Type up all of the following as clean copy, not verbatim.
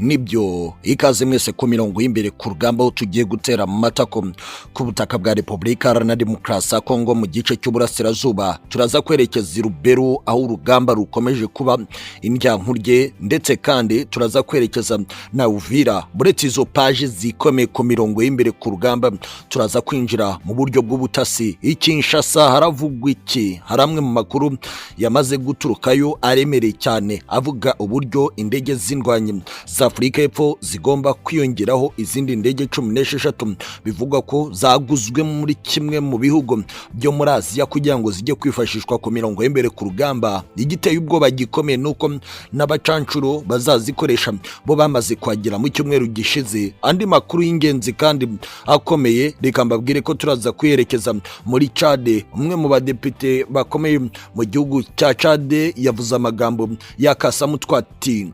nibyo ikaze mwese ku mirongo y'imbere ku rugamba aho tugiye gutera mu matako ku butaka bwa Repubulika Iharanira Demokarasi ya Kongo mu gice cy'uburasirazuba. Turaza kwerekeza i Lubero aho urugamba rukomeje kuba indyankurye, ndetse kandi turaza kwerekeza na Uvira. Buretse izo paje zikomeye ku mirongo y'imbere ku rugamba, turaza kwinjira mu buryo bw'ubutasi. Kinshasa haravugwa iki? Hari amwe mu makuru yamaze guturukayo aremereye cyane avuga uburyo indege z'indwanyi za Afurika y'Epfo zigomba kwiyongeraho izindi ndege 16 bivugwa ko zaguzwe muri kimwe mu bihugu byo muri Aziya kugira ngo zijye kwifashishwa ku mirongo y'imbere ku rugamba. Igiteye ubwoba gikomeye nuko n'abacancuro bazazikoresha bo bamaze kwagera mu cyumweru gishize. Andi makuru y'ingenzi kandi akomeye, reka mbabwire ko turaza kwiyerekeza muri Chad. Umwe mu badepite bakomeye mu gihugu cya Chad yavuze amagambo yakasamutwe ati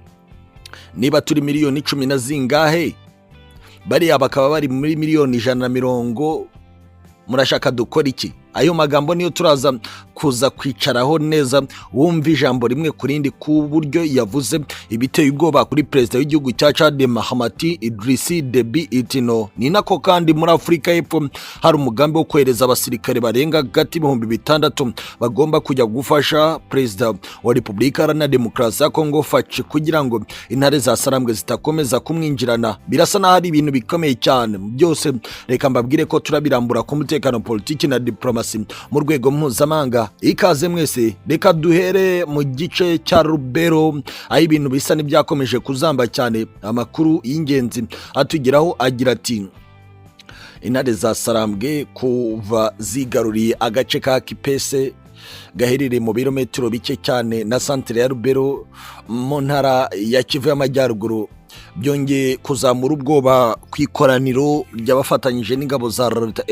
niba turi miliyoni 10 na zingahe, bariya bakaba bari muri miliyoni 120, murashaka dukora iki? Ayo magambo niyo turaza kuza kwicaraho neza, wumva ijambo rimwe kurindi ku buryo yavuze ibiteye ubwoba kuri perezida w'igihugu cya Chad Mahamat Idriss Déby Itno. Ni nako kandi muri Afurika y'Epfo hari umugambi wo kohereza abasirikare barenga gati 6,000 bagomba kujya gufasha perezida wa Repubulika Iharanira Demokarasi ya Kongo FARC kugira ngo intare za Sarambwe zitakomeza kumwinjirana. Birasa naho ari ibintu bikomeye cyane. Byose reka mbabwire ko turabirambura ku mutekano, politiki na diplomasi mu rwego mpuzamahanga. Ikaze mwese, reka duhere mu gice cya Lubero aho ibintu bisa n'ibyakomeje kuzamba cyane. Amakuru y'ingenzi atugeraho agira ati intare za Sarambwe kuva zigaruriye agace ka Kipese gaherereye mu birometero bike cyane na santere ya Lubero mu ntara ya Kivu y'Amajyaruguru, byongeye kuzamura ubwoba ku ikoraniro ry'abafatanyije n'ingabo za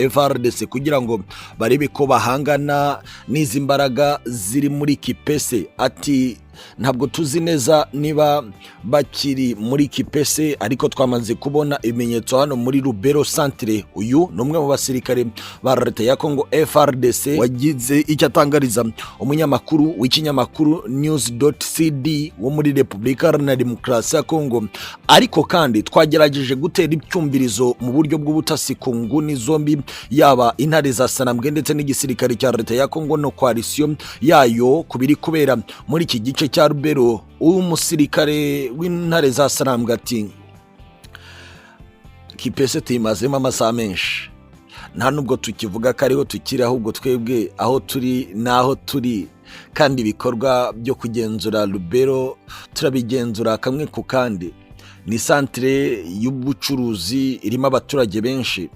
FARDC kugira ngo barebe ko bahangana n'izi mbaraga ziri muri Kipese. Ati ntabwo tuzi neza niba bakiri muri Kipese, ariko twamaze kubona ibimenyetso hano muri Lubero centre. Uyu ni umwe mu basirikare ba leta ya Kongo FARDC wagize icyo atangariza umunyamakuru w'ikinyamakuru news.cd wo muri Repubulika Iharanira Demokarasi ya Kongo. Ariko kandi twagerageje gutera icyumvirizo mu buryo bw'ubutasi ku nguni zombi, yaba intare za Sarambwe ndetse n'igisirikare cya leta ya Kongo no coalition yayo kubiri kubera muri iki gice cya Lubero. Umusirikare w'intare za Sarambwe ati Kipese timazemo amasaha menshi, nta nubwo tukivuga ko ariho tukiri, ahubwo twebwe aho turi naho turi, kandi ibikorwa byo kugenzura Lubero turabigenzura kamwe ku kandi. Ni santere y'ubucuruzi irimo abaturage benshi.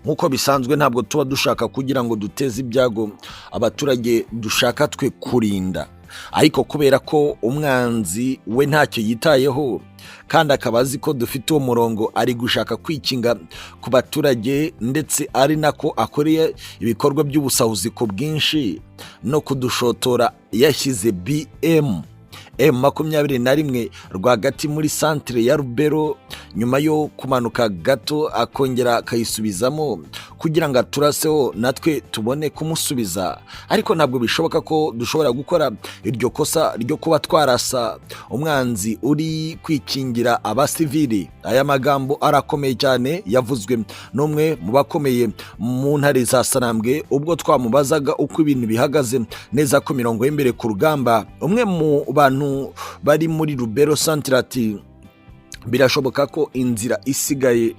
Nkuko bisanzwe ntabwo tuba dushaka kugira ngo duteze ibyago abaturage, dushaka twe kurinda. Ariko kubera ko umwanzi we ntacyo yitayeho kandi akaba azi ko dufite uwo murongo, ari gushaka kwikinga ku baturage, ndetse ari nako akoreye ibikorwa by'ubusahuzi ku bwinshi no kudushotora. Yashyize M21 rwagati muri santere ya Lubero, nyuma yo kumanuka gato akongera akayisubizamo kugira ngo aturaseho natwe tubone kumusubiza. Ariko ntabwo bishoboka ko dushobora gukora iryo kosa ryo kuba twarasa umwanzi uri kwikingira abasivili. Aya magambo arakomeye cyane, yavuzwe n'umwe mu bakomeye mu ntare za Sarambwe ubwo twamubazaga uko ibintu bihagaze neza ku mirongo y'imbere ku rugamba. Umwe mu bantu bari muri Lubero centre ati birashoboka ko inzira isigaye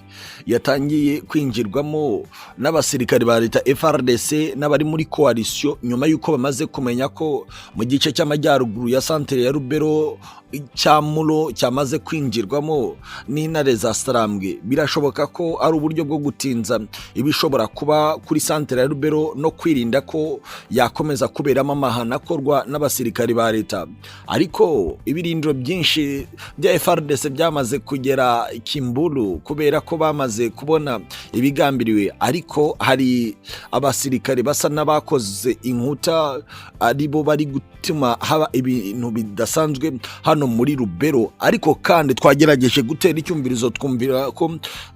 yatangiye kwinjirwamo n'abasirikare ba leta FARDC n'abari muri coalition, nyuma yuko bamaze kumenya ko mu gice cy'amajyaruguru ya santere ya Lubero icyamuro cyamaze kwinjirwamo n'intare za Sarambwe. Birashoboka ko ari uburyo bwo gutinza ibishobora kuba kuri santere ya Lubero no kwirinda ko yakomeza kuberamo amahano akorwa n'abasirikare ba leta. Ariko ibirindiro byinshi bya FARDC byamaze kugera Kimbulu kubera ko bamaze kubona ibigambiriwe. Ariko hari abasirikare basa n'abakoze inkuta, aribo bari gutuma haba ibintu bidasanzwe hano hano muri Rubero, ariko kandi twagerageje gutera icyumvirizo twumvira ko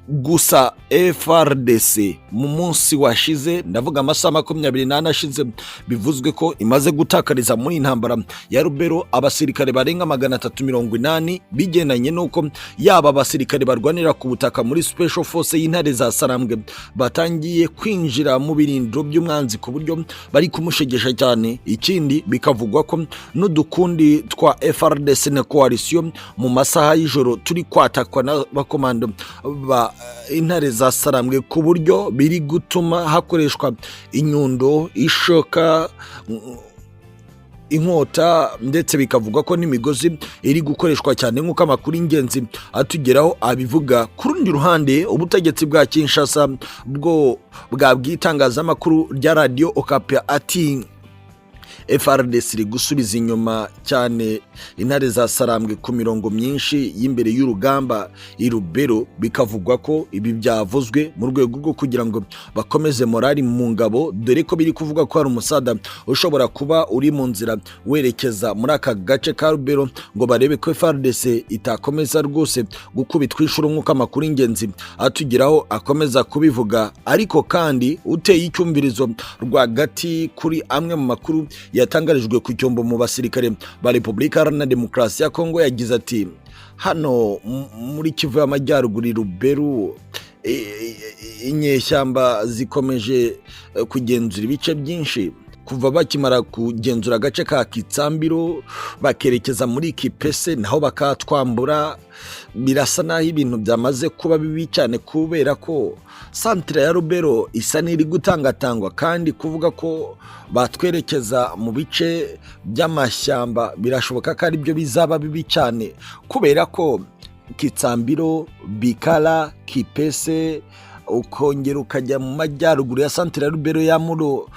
gusa FARDC mu munsi washize, ndavuga amasaha 24 ashize, bivuzwe ko imaze gutakariza muri intambara ya Rubero abasirikare barenga 380 bigendanye nuko yaba abasirikare barwanira ku butaka muri Special Force y'Intare za Sarambwe batangiye kwinjira mu birindiro by'umwanzi ku buryo bari kumushegesha cyane. Ikindi bikavugwa ko n'udukundi twa FARDC na coalition mu masaha y'ijoro turi kwatakwa n'abakomando ba Intare za Sarambwe ku buryo biri gutuma hakoreshwa inyundo, ishoka, inkota, ndetse bikavuga ko n'imigozi iri gukoreshwa cyane nk'uko amakuru ingenzi atugeraho abivuga. Ku rundi ruhande, ubutegetsi bwa Kinshasa bwo bw'itangazamakuru rya Radio Okapi ati FARDC iri gusubiza inyuma cyane Intare za Sarambwe ku mirongo myinshi y'imbere y'urugamba i Rubero. Bikavugwa ko ibi byavuzwe mu rwego rwo kugira ngo bakomeze morali mu ngabo, dore ko biri kuvuga ko hari umusada ushobora kuba uri mu nzira werekeza muri aka gace ka Rubero ngo barebe ko FARDC itakomeza rwose gukubitwa inshuro nk'uko amakuru ingenzi atugeraho akomeza kubivuga. Ariko kandi uteye icyumvirizo rwagati kuri amwe mu makuru yatangarijwe ku cyombo mu basirikare ba Repubulika Iharanira Demokarasi ya Kongo, yagize ati hano muri Kivu y'Amajyaruguru i Rubero inyeshyamba zikomeje kugenzura ibice byinshi kuva bakimara kugenzura agace ka Kitsambiro bakerekeza muri Kipese, naho bakatwambura. Birasa naho ibintu byamaze kuba bibi cyane kubera ko santre ya Rubero isa n'iri gutangatangwa, kandi kuvuga ko batwerekeza mu bice by'amashyamba birashoboka ko ari byo bizaba bibi cyane, kubera ko Kitsambiro, Bikala, Kipese ukongera ukajya mu majyaruguru ya santre ya Rubero ya Muro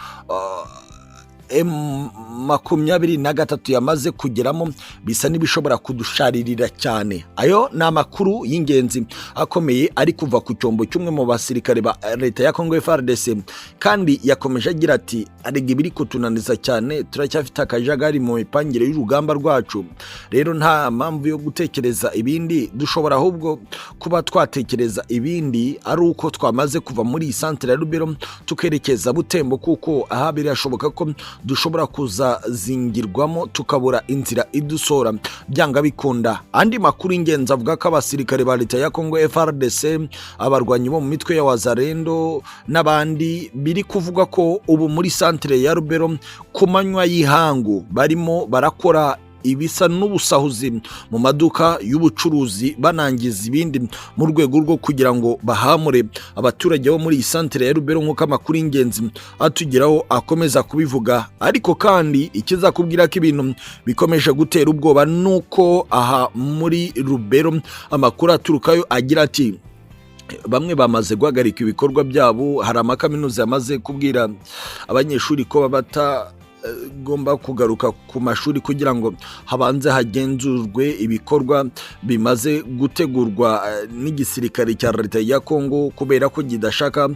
M23 yamaze kugeramo, bisa n'ibishobora kudusharirira cyane. Ayo ni amakuru y'ingenzi akomeye ari kuva ku cyombo cy'umwe mu basirikare ba leta ya Kongo FARDC, kandi yakomeje agira ati arega ibiri kutunaniza cyane, turacyafite akajagari mu mipangire y'urugamba rwacu. Rero nta mpamvu yo gutekereza ibindi, dushobora ahubwo kuba twatekereza ibindi ari uko twamaze kuva muri santre ya Rubero tukerekeza Butembo, kuko aha birashoboka ko dushobora kuzazingirwamo tukabura inzira idusora byanga bikunda. Andi makuru ingenzi avuga ko abasirikare ba leta ya Kongo FARDC, abarwanyi bo mu mitwe ya Wazalendo n'abandi, biri kuvuga ko ubu muri santre ya Rubero ku manywa y'ihangu barimo barakora ibisa n'ubusahuzi mu maduka y'ubucuruzi, banangiza ibindi mu rwego rwo kugira ngo bahamure abaturage bo muri iyi santere ya Rubero nk'uko amakuru ingenzi atugeraho akomeza kubivuga. Ariko kandi ikiza kubwira ko ibintu bikomeje gutera ubwoba nuko aha muri Rubero amakuru aturukayo agira ati bamwe bamaze guhagarika ibikorwa byabo. Hari amakaminuza yamaze kubwira abanyeshuri ko babata gomba kugaruka ku mashuri kugira ngo habanze hagenzurwe ibikorwa bimaze gutegurwa n'igisirikare cya leta ya Kongo, kubera ko gidashaka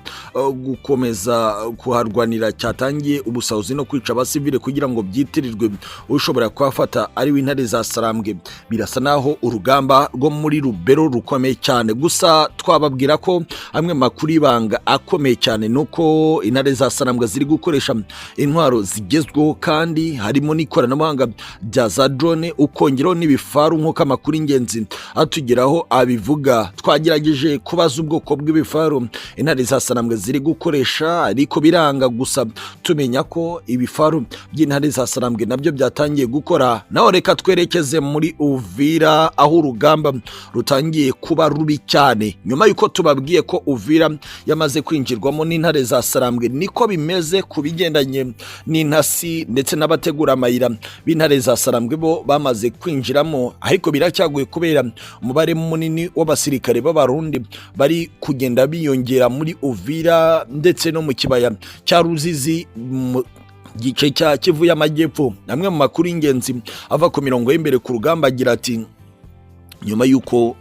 gukomeza kuharwanira, cyatangiye ubusahuzi no kwica abasivile kugira ngo byitirirwe ushobora kwafata ari w'Intare za Sarambwe. Birasa naho urugamba rwo muri Rubero rukomeye cyane, gusa twababwira ko amwe makuru ibanga akomeye cyane nuko Intare za Sarambwe ziri gukoresha intwaro zigezweho, kandi harimo n'ikoranabuhanga rya za drone, ukongeraho n'ibifaru nk'uko amakuru ingenzi atugeraho abivuga. Twagerageje kubaza ubwoko bw'ibifaru Intare za Sarambwe ziri gukoresha, ariko biranga. Gusa tumenya ko ibifaru by'Intare za Sarambwe nabyo byatangiye gukora. Naho reka twerekeze muri Uvira, aho urugamba rutangiye kuba rubi cyane nyuma yuko tubabwiye ko Uvira yamaze kwinjirwamo n'Intare za Sarambwe. Niko bimeze ku bigendanye n'intasi ndetse n'abategura amayira b'Intare za Sarambwe bo bamaze kwinjiramo, ariko biracyaguye kubera umubare munini w'abasirikare b'Abarundi bari kugenda biyongera muri Uvira ndetse no mu kibaya cya Ruzizi mu gice cya Kivu y'Amajyepfo. Amwe mu makuru y'ingenzi ava ku mirongo y'imbere ku rugamba agira ati nyuma y'uko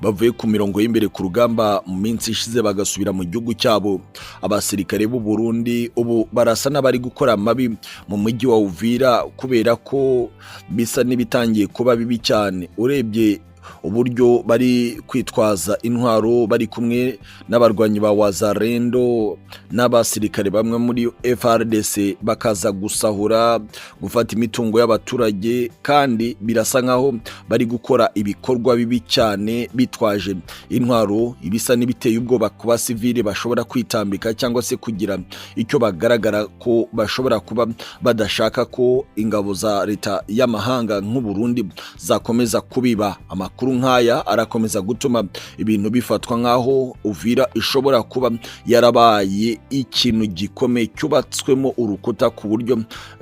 bavuye ku mirongo y'imbere ku rugamba mu minsi ishize bagasubira mu gihugu cyabo. Abasirikare b'u Burundi ubu barasa n'abari gukora amabi mu mujyi wa Uvira kubera ko bisa n'ibitangiye kuba bibi cyane. Urebye uburyo bari kwitwaza intwaro bari kumwe n'abarwanyi ba Wazalendo n'abasirikare bamwe muri FARDC bakaza gusahura gufata imitungo y'abaturage, kandi birasa nkaho bari gukora ibikorwa bibi cyane bitwaje intwaro, ibisa n'ibiteye ubwoba ku basivile bashobora kwitambika cyangwa se kugira icyo bagaragara ko bashobora kuba badashaka ko ingabo za leta y'amahanga nk'u Burundi zakomeza kubiba. Amakuru nk'aya arakomeza gutuma ibintu bifatwa nkaho Uvira ishobora kuba yarabaye ikintu gikomeye cyubatswemo urukuta ku buryo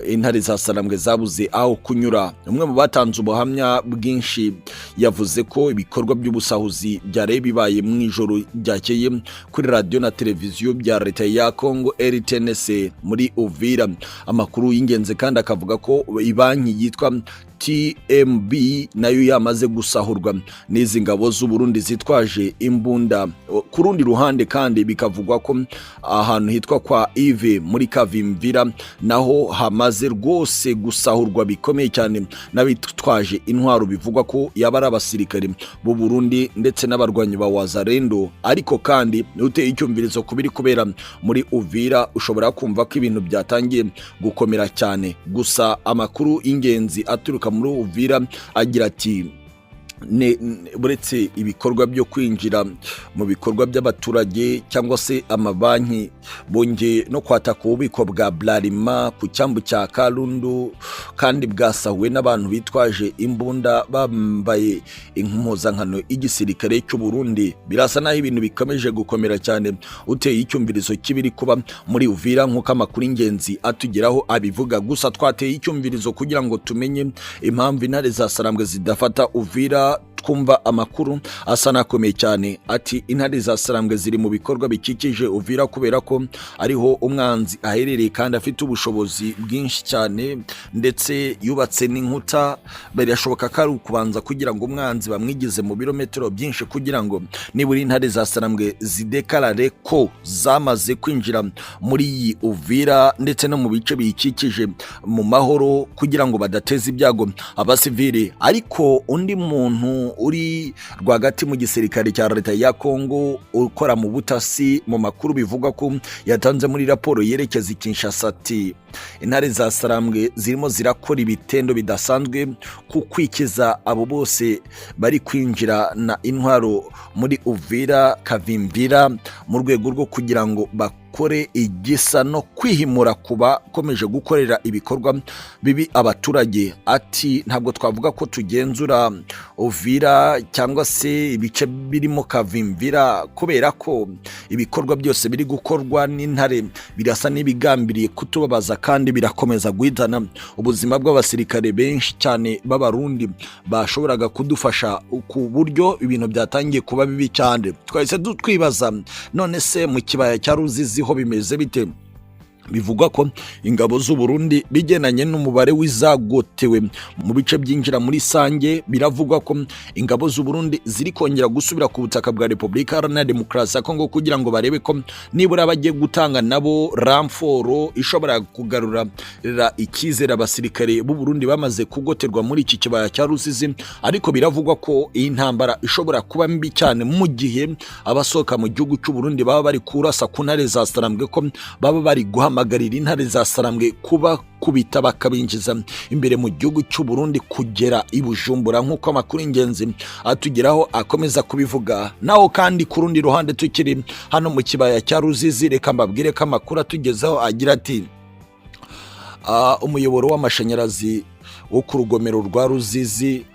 intare za Sarambwe zabuze aho kunyura. Umwe mu batanze ubuhamya bwinshi yavuze ko ibikorwa by'ubusahuzi byari bibaye mu ijoro ryakeye kuri radio na televiziyo bya leta ya Congo RTNC muri Uvira. Amakuru y'ingenzi kandi akavuga ko ibanki yitwa TMB nayo yamaze gusahurwa n'izi ngabo z'u Burundi zitwaje imbunda. Ku rundi ruhande kandi bikavugwa ko ahantu hitwa kwa Yves muri Kavimvira naho hamaze rwose gusahurwa bikomeye cyane n'abitwaje intwaro, bivugwa ko yaba ari abasirikare b'u Burundi ndetse n'abarwanyi ba Wazalendo. Ariko kandi uteye icyumvirizo kubiri kubera muri Uvira ushobora kumva ko ibintu byatangiye gukomera cyane. Gusa amakuru y'ingenzi aturuka muri Uvira agira ati buretse ibikorwa byo kwinjira mu bikorwa by'abaturage cyangwa se amabanki, bonge no kwataka ububiko bwa Blarima ku cyambu cya Karundu kandi bwasahuwe n'abantu bitwaje imbunda bambaye impuzankano y'igisirikare cy'u Burundi. Birasa naho ibintu bikomeje gukomera cyane uteye icyumvirizo kibiri kuba muri Uvira nk'uko amakuru ingenzi atugeraho abivuga. Gusa twateye icyumvirizo kugira ngo tumenye impamvu intare za Sarambwe zidafata Uvira. Twumva amakuru asa nakomeye cyane ati intare za Sarambwe ziri mu bikorwa bikikije Uvira kubera ko ariho umwanzi aherereye kandi afite ubushobozi bwinshi cyane ndetse yubatse n'inkuta. Birashoboka ko ari ukubanza kugira ngo umwanzi bamwigize mu birometero byinshi kugira ngo nibura intare za Sarambwe zidekarare ko zamaze kwinjira muri iyi Uvira ndetse no mu bice biyikikije mu mahoro kugira ngo badateza ibyago abasivile. Ariko undi muntu uri rwagati mu gisirikare cya leta ya Congo ukora mu butasi, mu makuru bivugwa ko yatanze muri raporo yerekeza Kinshasa ati intare za Sarambwe zirimo zirakora ibitendo bidasanzwe ku kwikiza abo bose bari kwinjira na intwaro muri Uvira Kavimvira mu rwego rwo kugira ngo bakore igisa no kwihimura kuba komeje gukorera ibikorwa bibi abaturage. Ati ntabwo twavuga ko tugenzura Uvira cyangwa se ibice birimo Kavimvira kubera ko ibikorwa byose biri gukorwa n'intare birasa n'ibigambiriye kutubabaza kandi birakomeza guhitana ubuzima bw'abasirikare benshi cyane b'Abarundi bashoboraga kudufasha ku buryo ibintu byatangiye kuba bibi cyane. Twahise twibaza none se mu kibaya cya Ruzizi ho bimeze bite? Bivugwa ko ingabo z'u Burundi bigenanye n'umubare w'izagotewe mu bice byinjira muri Sange. Biravugwa ko ingabo z'u Burundi ziri kongera gusubira ku butaka bwa Repubulika Iharanira Demokarasi ya Kongo kugira ngo barebe ko nibura bagiye gutanga nabo ramforo ishobora kugarura icyizere abasirikare b'u Burundi bamaze kugoterwa muri iki kibaya cya Rusizi. Ariko biravugwa ko iyi ntambara ishobora kuba mbi cyane mu gihe abasohoka mu gihugu cy'u Burundi baba bari kurasa ku ntare za Sarambwe, ko baba bari guhamagarira intare za Sarambwe kuba kubita bakabinjiza imbere mu gihugu cy'u Burundi kugera i Bujumbura nk'uko amakuru ingenzi atugeraho akomeza kubivuga. Naho kandi ku rundi ruhande tukiri hano mu kibaya cya Ruzizi, reka mbabwire ko amakuru atugezaho agira ati umuyoboro w'amashanyarazi wo ku rugomero rwa Ruzizi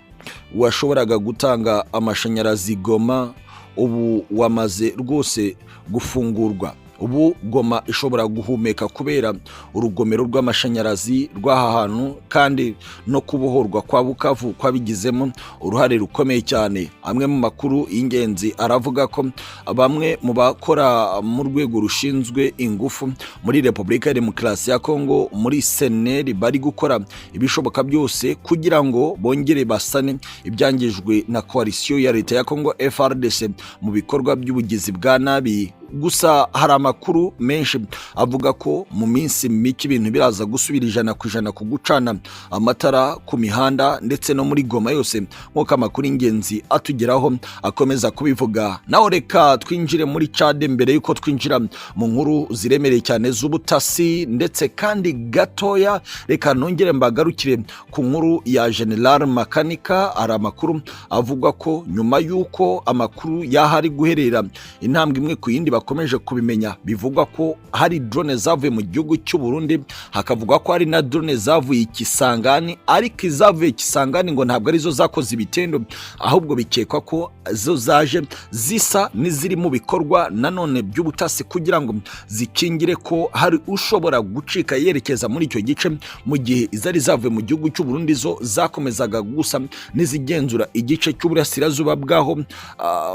washoboraga gutanga amashanyarazi Goma ubu wamaze rwose gufungurwa. ubu Goma ishobora guhumeka kubera urugomero rw'amashanyarazi rw'aha hantu, kandi no kubohorwa kwa Bukavu kwabigizemo uruhare rukomeye cyane. Amwe mu makuru y'ingenzi aravuga ko bamwe mu bakora mu rwego rushinzwe ingufu muri Repubulika ya Demokarasi ya Kongo muri Seneri bari gukora ibishoboka byose kugira ngo bongere basane ibyangijwe na koalisiyo ya leta ya Kongo FARDC mu bikorwa by'ubugizi bwa nabi. Gusa hari amakuru menshi avuga ko mu minsi mike ibintu biraza gusubira 100% ku gucana amatara ku mihanda ndetse no muri Goma yose, nk'uko amakuru y'ingenzi atugeraho akomeza kubivuga. Naho reka twinjire muri Chad mbere yuko twinjira mu nkuru ziremereye cyane z'ubutasi, ndetse kandi gatoya reka nongere mbagarukire ku nkuru ya General Makanika. Ari amakuru avuga ko nyuma yuko amakuru yahari guherera intambwe imwe ku yindi bakomeje kubimenya, bivugwa ko hari drone zavuye mu gihugu cy'u Burundi, hakavugwa ko hari na drone zavuye Kisangani, ariko izavuye Kisangani ngo ntabwo arizo zakoze ibitendo, ahubwo bikekwa ko zo zaje zisa n'iziri mu bikorwa nanone by'ubutasi kugira ngo zikingire ko hari ushobora gucika yerekeza muri icyo gice, mu gihe izari zavuye mu gihugu cy'u Burundi zo zakomezaga gusa n'izigenzura igice cy'uburasirazuba bwaho.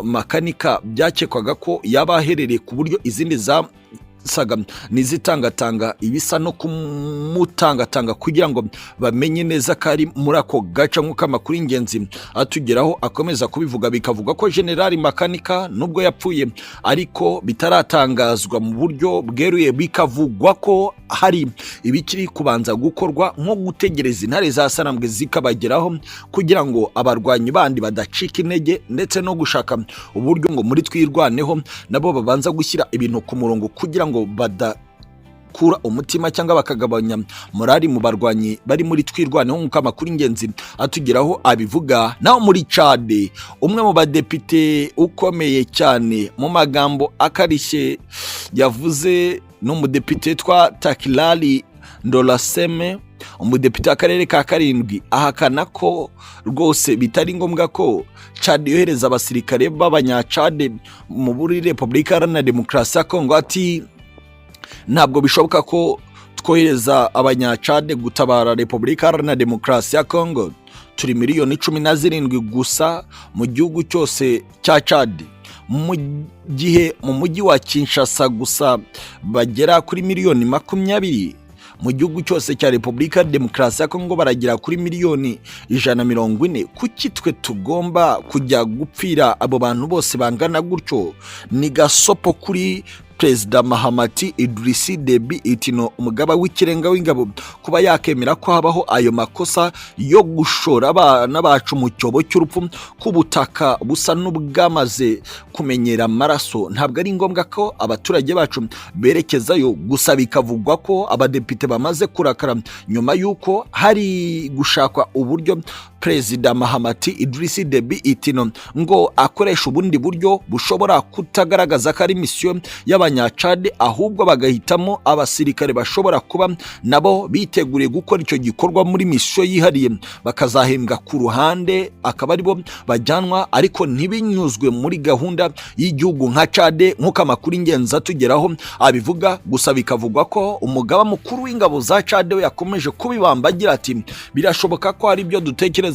Makanika byakekwaga ko yabaherereye ku buryo izindi saga nizitangatanga ibisa no kumutangatanga kugira ngo bamenye neza ko ari muri ako gace, nk'uko amakuru y'ingenzi atugeraho akomeza kubivuga. Bikavuga ko General Makanika nubwo yapfuye ariko bitaratangazwa mu buryo bweruye, bikavugwa ko hari ibikiri kubanza gukorwa nko gutegereza intare za Sarambwe zikabageraho kugira ngo abarwanyi bandi badacika intege, ndetse no gushaka uburyo ngo muri twirwaneho nabo babanza gushyira ibintu ku murongo kugira ngo badakura umutima cyangwa bakagabanya morali mu barwanyi bari muri twirwaneho, nk'uko amakuru y'ingenzi atugeraho abivuga. Naho muri Chad umwe mu badepite ukomeye cyane mu magambo akarishye yavuze n'umudepite twa Takilali Ndolaseme, umudepite w'akarere ka Karindwi, ahakana ko rwose bitari ngombwa ko Chad yohereza abasirikare b'abanyacade muri Repubulika Iharanira Demokarasi ya Kongo. Ati ntabwo bishoboka ko twohereza abanyacade gutabara Repubulika Iharanira Demokarasi ya Kongo, turi miliyoni 17 gusa mu gihugu cyose cya Chad, mu gihe mu mujyi wa Kinshasa gusa bagera kuri miliyoni 20, mu gihugu cyose cya Repubulika ya Demokarasi ya Kongo baragera kuri miliyoni 140. Kuki twe tugomba kujya gupfira abo bantu bose bangana gutyo? Ni gasopo kuri Perezida Mahamati Idrisi Deby Itno, umugaba w'ikirenga w'ingabo, kuba yakemera ko habaho ayo makosa yo gushora abana bacu mu cyobo cy'urupfu ku butaka busa n'ubwamaze kumenyera amaraso. Ntabwo ari ngombwa ko abaturage bacu berekezayo. Gusa bikavugwa ko abadepite bamaze kurakara nyuma y'uko hari gushakwa uburyo Perezida Mahamati Idrisi Deby Itno ngo akoresha ubundi buryo bushobora kutagaragaza ko ari misiyo y'abanyacade, ahubwo bagahitamo abasirikare bashobora kuba nabo biteguriye gukora icyo gikorwa muri misiyo yihariye, bakazahembwa ku ruhande, akaba aribo bajyanwa ariko ntibinyuzwe muri gahunda y'igihugu nka Chad, nk'uko amakuru y'ingenzi atugeraho abivuga. Gusa bikavugwa ko umugaba mukuru w'ingabo za Chad we yakomeje kubibamba agira ati birashoboka ko hari ibyo dutekereza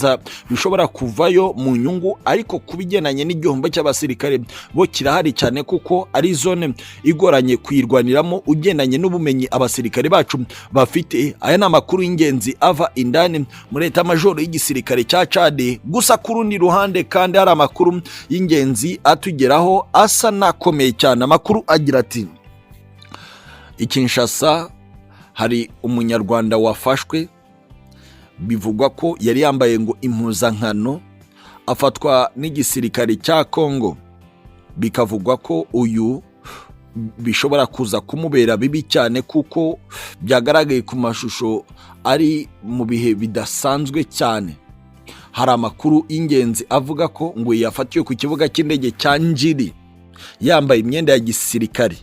bishobora kuvayo mu nyungu, ariko kubigendanye n'igihombo cy'abasirikare bo kirahari cyane kuko ari zone igoranye kuyirwaniramo ugendanye n'ubumenyi abasirikare bacu bafite. Aya ni amakuru y'ingenzi ava indani muri leta majoro y'igisirikare cya Chad. Gusa ku rundi ruhande kandi hari amakuru y'ingenzi atugeraho asa nakomeye cyane. Amakuru agira ati Kinshasa hari umunyarwanda wafashwe, bivugwa ko yari yambaye ngo impuzankano, afatwa n'igisirikare cya Kongo. Bikavugwa ko uyu bishobora kuza kumubera bibi cyane kuko byagaragaye ku mashusho ari mu bihe bidasanzwe cyane. Hari amakuru y'ingenzi avuga ko ngo yafatiwe ku kibuga cy'indege cya Njiri yambaye imyenda ya gisirikare.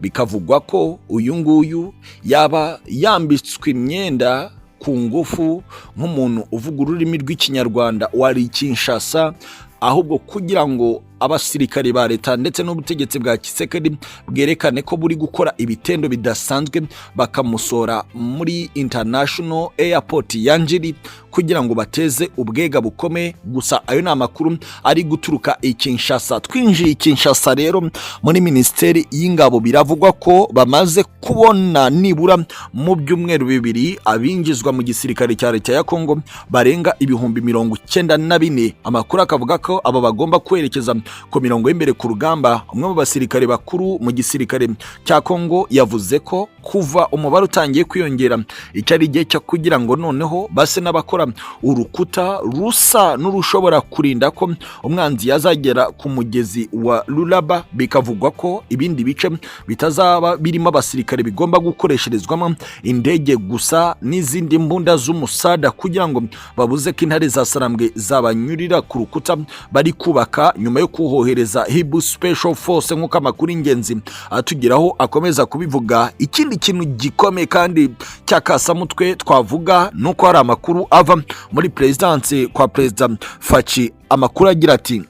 Bikavugwa ko uyu nguyu yaba yambitswe imyenda ku ngufu nk'umuntu uvuga ururimi rw'ikinyarwanda wari Kinshasa, ahubwo kugira ngo abasirikare ba leta ndetse n'ubutegetsi bwa Tshisekedi bwerekane ko buri gukora ibitendo bidasanzwe bakamusora muri international airport ya Njiri kugira ngo bateze ubwega bukomeye. Gusa ayo ni amakuru ari guturuka i Kinshasa. Twinjiye i Kinshasa rero muri Minisiteri y'Ingabo biravugwa ko bamaze kubona nibura mu byumweru bibiri abinjizwa mu gisirikare cya leta ya Kongo barenga 94. Amakuru akavuga ko aba bagomba kwerekeza ku mirongo y'imbere ku rugamba. Umwe mu basirikare bakuru mu gisirikare cya Kongo yavuze ko kuva umubare utangiye kwiyongera icyari gihe cyo kugira ngo noneho base n'abakora urukuta rusa n'urushobora kurinda ko umwanzi yazagera ku mugezi wa Lulaba. Bikavugwa ko ibindi bice bitazaba birimo abasirikare bigomba gukoresherezwamo indege gusa n'izindi mbunda z'umusada kugira ngo babuze ko intare za Sarambwe zabanyurira ku rukuta bari kubaka nyuma yo kuhohereza Hibu Special Force nk'uko amakuru ingenzi atugeraho akomeza kubivuga. Ikindi kintu gikomeye kandi cyakasamutwe twavuga nuko hari amakuru ava muri presidence kwa President Faci. Amakuru agira ati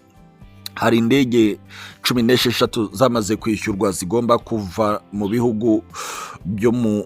hari indege 16 zamaze kwishyurwa zigomba kuva mu bihugu byo mu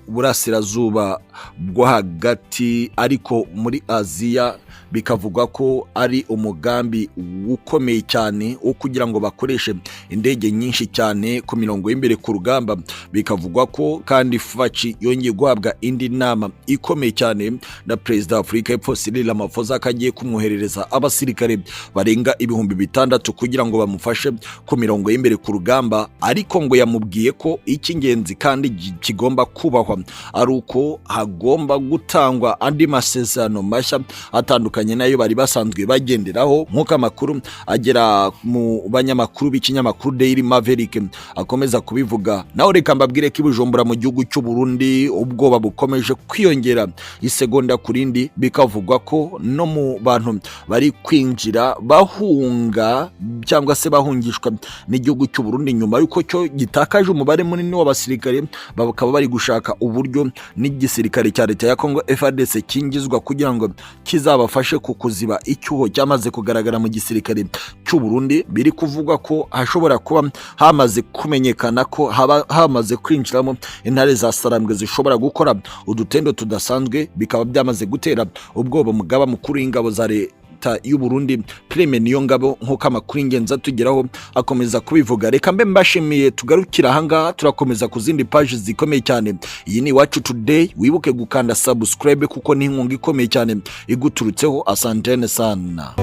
burasirazuba bwo hagati ariko muri Aziya. Bikavugwa ko ari umugambi ukomeye cyane wo kugira ngo bakoreshe indege nyinshi cyane ku mirongo y'imbere ku rugamba. Bikavugwa ko kandi Faci yongeye guhabwa indi nama ikomeye cyane na Perezida wa Afurika y'Epfo Cyril Ramaphosa kagiye kumwoherereza abasirikare barenga 6,000 kugira ngo bamufashe ku mirongo y'imbere ku rugamba. Ariko ngo yamubwiye ko icy'ingenzi kandi kigomba kubahwa ari uko hagomba gutangwa andi masezerano mashya atandukanye nayo bari basanzwe bagenderaho. Nk'uko amakuru agera mu banyamakuru b'ikinyamakuru Daily Maverick akomeza kubivuga. Naho reka mbabwire ko Bujumbura mu gihugu cy'u Burundi ubwoba bukomeje kwiyongera isegonda kurindi. Bikavugwa ko no mu bantu bari kwinjira bahunga cyangwa se bahungishwa n'igihugu cy'u Burundi nyuma yuko cyo gitakaje umubare munini w'abasirikare, bakaba bari gushaka uburyo n'igisirikare cya leta ya Kongo FARDC kingizwa kugira ngo kizabafashe kukuziba icyuho cyamaze kugaragara mu gisirikare cy'u Burundi. Biri kuvugwa ko hashobora kuba hamaze kumenyekana ko hamaze kwinjiramo intare za Sarambwe zishobora gukora udutendo tudasanzwe. Bikaba byamaze gutera ubwoba mugaba mukuru w'ingabo za leta y'u Burundi Prime Niyongabo nk'uko amakuru ingenzi atugeraho akomeza kubivuga. Reka mbe mbashimiye tugarukira ahangaha, turakomeza ku zindi page zikomeye cyane. Iyi ni Iwacu Today, wibuke gukanda subscribe kuko ni inkunga ikomeye cyane iguturutseho. Asantene sana.